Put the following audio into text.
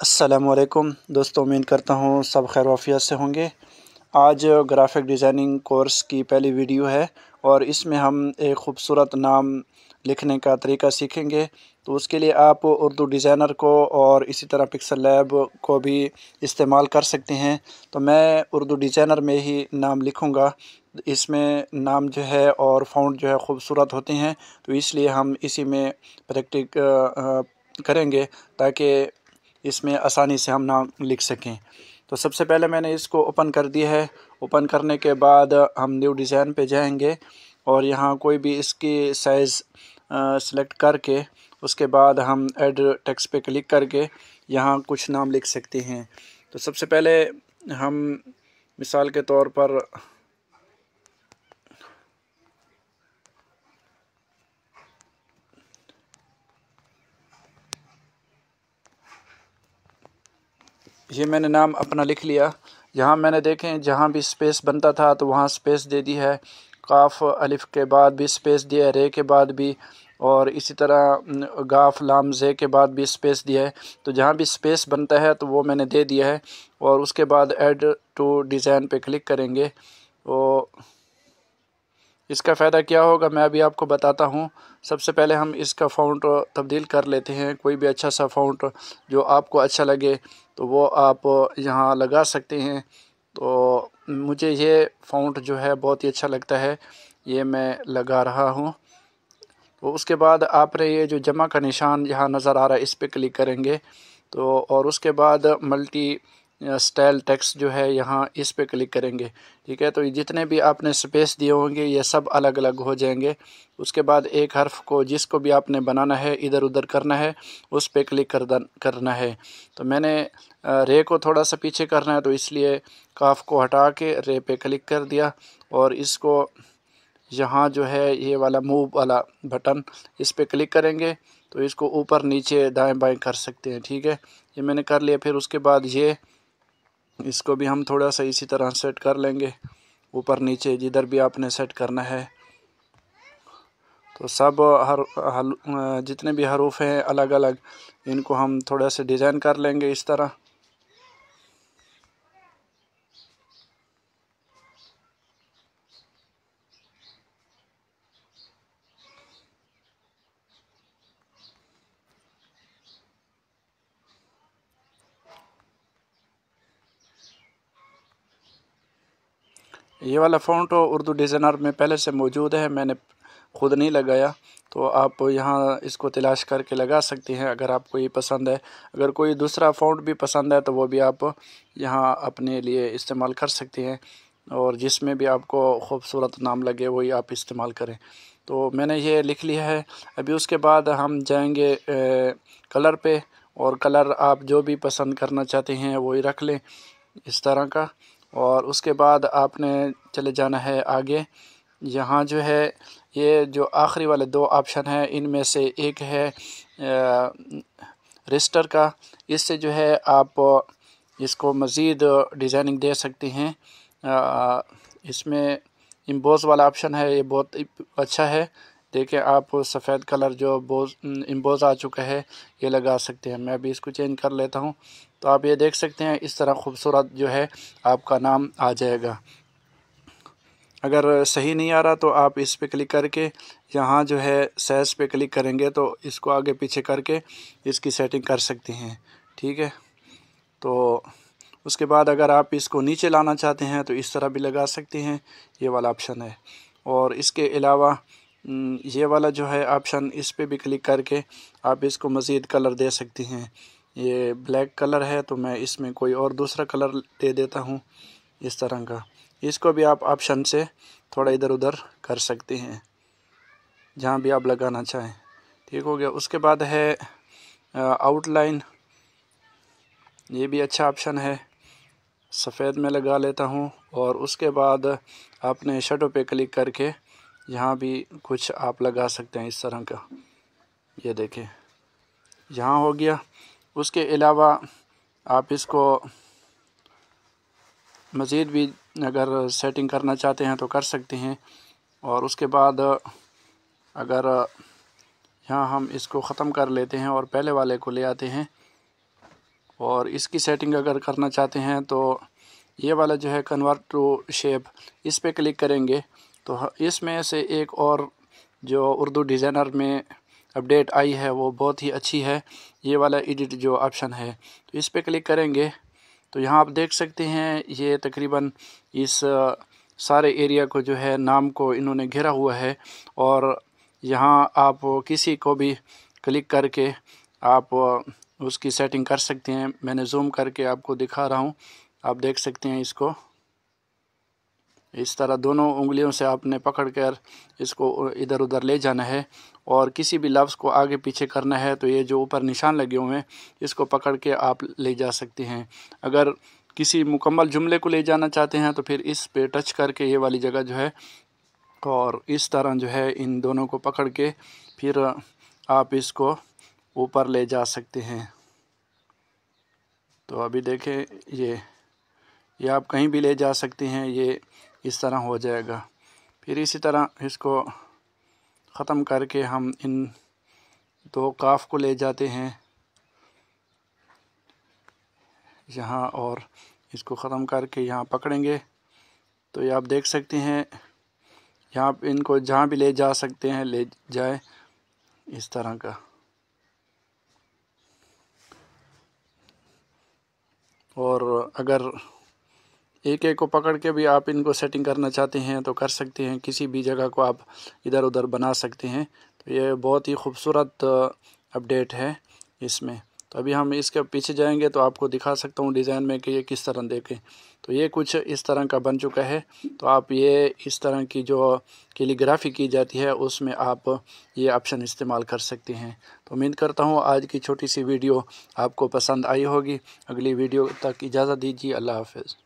अस्सलामुअलैकुम दोस्तों, उम्मीद करता हूँ सब खैर वाफियत से होंगे। आज ग्राफ़िक डिज़ाइनिंग कोर्स की पहली वीडियो है और इसमें हम एक ख़ूबसूरत नाम लिखने का तरीका सीखेंगे। तो उसके लिए आप उर्दू डिज़ाइनर को और इसी तरह पिक्सल लैब को भी इस्तेमाल कर सकते हैं। तो मैं उर्दू डिज़ाइनर में ही नाम लिखूँगा। इसमें नाम जो है और फ़ॉन्ट जो है ख़ूबसूरत होते हैं, तो इसलिए हम इसी में करेंगे ताकि इसमें आसानी से हम नाम लिख सकें। तो सबसे पहले मैंने इसको ओपन कर दिया है। ओपन करने के बाद हम न्यू डिज़ाइन पे जाएंगे और यहाँ कोई भी इसकी साइज़ सेलेक्ट करके उसके बाद हम ऐड टेक्स्ट पे क्लिक करके यहाँ कुछ नाम लिख सकते हैं। तो सबसे पहले हम मिसाल के तौर पर ये मैंने नाम अपना लिख लिया। यहाँ मैंने देखें जहाँ भी स्पेस बनता था तो वहाँ स्पेस दे दी है। काफ अलिफ के बाद भी स्पेस दिया है, रे के बाद भी, और इसी तरह गाफ लाम जे के बाद भी स्पेस दिया है। तो जहाँ भी स्पेस बनता है तो वो मैंने दे दिया है और उसके बाद ऐड टू डिज़ाइन पे क्लिक करेंगे। तो इसका फ़ायदा क्या होगा मैं अभी आपको बताता हूँ। सबसे पहले हम इसका फ़ॉन्ट तब्दील कर लेते हैं। कोई भी अच्छा सा फ़ॉन्ट जो आपको अच्छा लगे तो वो आप यहाँ लगा सकते हैं। तो मुझे ये फ़ॉन्ट जो है बहुत ही अच्छा लगता है, ये मैं लगा रहा हूँ। तो उसके बाद आपने ये जो जमा का निशान यहाँ नज़र आ रहा है इस पर क्लिक करेंगे। तो और उसके बाद मल्टी स्टाइल टेक्स्ट जो है यहाँ इस पे क्लिक करेंगे। ठीक है, तो ये जितने भी आपने स्पेस दिए होंगे ये सब अलग अलग हो जाएंगे। उसके बाद एक हर्फ को जिसको भी आपने बनाना है इधर उधर करना है उस पे क्लिक करना है। तो मैंने रे को थोड़ा सा पीछे करना है तो इसलिए काफ को हटा के रे पे क्लिक कर दिया और इसको यहाँ जो है ये वाला मूव वाला बटन इस पे क्लिक करेंगे तो इसको ऊपर नीचे दाएं बाएं कर सकते हैं। ठीक है, ये मैंने कर लिया। फिर उसके बाद ये इसको भी हम थोड़ा सा इसी तरह सेट कर लेंगे ऊपर नीचे जिधर भी आपने सेट करना है। तो सब जितने भी हरूफ हैं अलग अलग इनको हम थोड़ा सा डिज़ाइन कर लेंगे इस तरह। ये वाला फ़ॉन्ट उर्दू डिज़ाइनर में पहले से मौजूद है, मैंने ख़ुद नहीं लगाया। तो आप यहाँ इसको तलाश करके लगा सकते हैं अगर आपको ये पसंद है। अगर कोई दूसरा फ़ॉन्ट भी पसंद है तो वो भी आप यहाँ अपने लिए इस्तेमाल कर सकते हैं और जिसमें भी आपको ख़ूबसूरत नाम लगे वही आप इस्तेमाल करें। तो मैंने ये लिख लिया है। अभी उसके बाद हम जाएंगे कलर पे और कलर आप जो भी पसंद करना चाहते हैं वही रख लें इस तरह का। और उसके बाद आपने चले जाना है आगे। यहाँ जो है ये जो आखिरी वाले दो ऑप्शन हैं इनमें से एक है रेस्टर का। इससे जो है आप इसको मज़ीद डिज़ाइनिंग दे सकते हैं। इसमें इम्बोज़ वाला ऑप्शन है, ये बहुत अच्छा है। देखिए आप सफ़ेद कलर जो इम्बोज़ आ चुका है ये लगा सकते हैं। मैं भी इसको चेंज कर लेता हूँ। तो आप ये देख सकते हैं इस तरह खूबसूरत जो है आपका नाम आ जाएगा। अगर सही नहीं आ रहा तो आप इस पे क्लिक करके यहाँ जो है साइज़ पे क्लिक करेंगे तो इसको आगे पीछे करके इसकी सेटिंग कर सकते हैं। ठीक है, तो उसके बाद अगर आप इसको नीचे लाना चाहते हैं तो इस तरह भी लगा सकते हैं, ये वाला ऑप्शन है। और इसके अलावा ये वाला जो है ऑप्शन इस पे भी क्लिक करके आप इसको मज़ीद कलर दे सकते हैं। ये ब्लैक कलर है तो मैं इसमें कोई और दूसरा कलर दे देता हूँ इस तरह का। इसको भी आप ऑप्शन से थोड़ा इधर उधर कर सकते हैं जहाँ भी आप लगाना चाहें। ठीक हो गया। उसके बाद है आउटलाइन, ये भी अच्छा ऑप्शन है, सफ़ेद में लगा लेता हूँ। और उसके बाद आपने शैडो पे क्लिक करके यहाँ भी कुछ आप लगा सकते हैं इस तरह का। ये देखें यहाँ हो गया। उसके अलावा आप इसको मज़ीद भी अगर सेटिंग करना चाहते हैं तो कर सकते हैं। और उसके बाद अगर यहाँ हम इसको ख़त्म कर लेते हैं और पहले वाले को ले आते हैं और इसकी सेटिंग अगर करना चाहते हैं तो ये वाला जो है कन्वर्ट टू शेप, इस पे क्लिक करेंगे तो इसमें से एक और जो उर्दू डिज़ाइनर में अपडेट आई है वो बहुत ही अच्छी है। ये वाला एडिट जो ऑप्शन है तो इस पे क्लिक करेंगे तो यहाँ आप देख सकते हैं ये तकरीबन इस सारे एरिया को जो है नाम को इन्होंने घेरा हुआ है। और यहाँ आप किसी को भी क्लिक करके आप उसकी सेटिंग कर सकते हैं। मैंने जूम करके आपको दिखा रहा हूँ, आप देख सकते हैं इसको। इस तरह दोनों उंगलियों से आपने पकड़कर इसको इधर उधर ले जाना है और किसी भी लफ्ज़ को आगे पीछे करना है तो ये जो ऊपर निशान लगे हुए हैं इसको पकड़ के आप ले जा सकते हैं। अगर किसी मुकम्मल जुमले को ले जाना चाहते हैं तो फिर इस पे टच करके ये वाली जगह जो है और इस तरह जो है इन दोनों को पकड़ के फिर आप इसको ऊपर ले जा सकते हैं। तो अभी देखें ये आप कहीं भी ले जा सकते हैं, ये इस तरह हो जाएगा। फिर इसी तरह इसको ख़त्म करके हम इन दो काफ को ले जाते हैं यहाँ और इसको ख़त्म करके यहाँ पकड़ेंगे तो ये आप देख सकते हैं यहाँ इनको जहाँ भी ले जा सकते हैं ले जाए इस तरह का। और अगर एक एक को पकड़ के भी आप इनको सेटिंग करना चाहते हैं तो कर सकते हैं, किसी भी जगह को आप इधर उधर बना सकते हैं। तो ये बहुत ही खूबसूरत अपडेट है इसमें। तो अभी हम इसके पीछे जाएंगे तो आपको दिखा सकता हूँ डिज़ाइन में कि ये किस तरह देखें। तो ये कुछ इस तरह का बन चुका है। तो आप ये इस तरह की जो कैलीग्राफी की जाती है उसमें आप ये ऑप्शन इस्तेमाल कर सकते हैं। तो उम्मीद करता हूँ आज की छोटी सी वीडियो आपको पसंद आई होगी। अगली वीडियो तक इजाज़त दीजिए। अल्लाह हाफ़िज़।